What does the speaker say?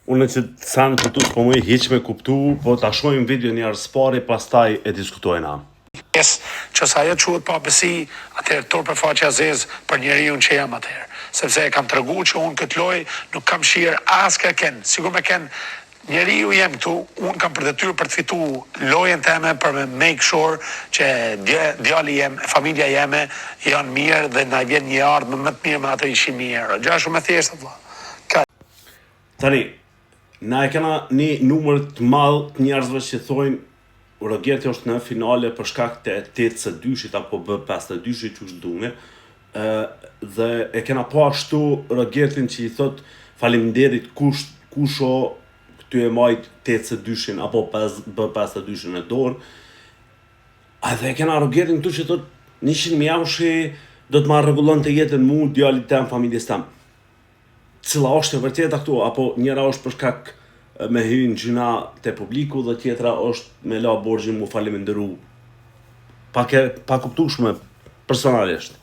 Unë që të sanë këtu s'po më i hiq me kuptu, po ta shohim video një arspari, pastaj e diskutojna. Që sa ajo quhet pa besi, atëherë tur për faqe Aziz për njeriu që jam atëherë. Sepse e kam treguar që unë këtë lojë nuk kam shirë as kërken. Sigur me ken njeriu jem këtu, unë kam për detyrë për të fituar lojën time për me make sure që djali jem, familja jeme janë mirë dhe na vjen një ardhmë më të mirë me ato 100.000 euro. Gjë shumë e thjeshtë vëlla. Tani, na e kena një numër të madh të njerëzve që thojnë Rogerti është në finale për shkak të 82-shit apo B52-shit që është dume, dhe e kena po ashtu Rogertin që i thot faleminderit kusho këty e majt 82-shin apo B52-shin e dorë, edhe e kena Rogertin këtu që thot 100.000 eushi do të ma rregullon të jetën mu, djalit tem, familjes tem. Cila është e vërteta këtu, apo njëra është për shkak me hynë gjyna të publiku dhe tjetra është me la borgjin mu faleminderu pa kuptueshme personalisht.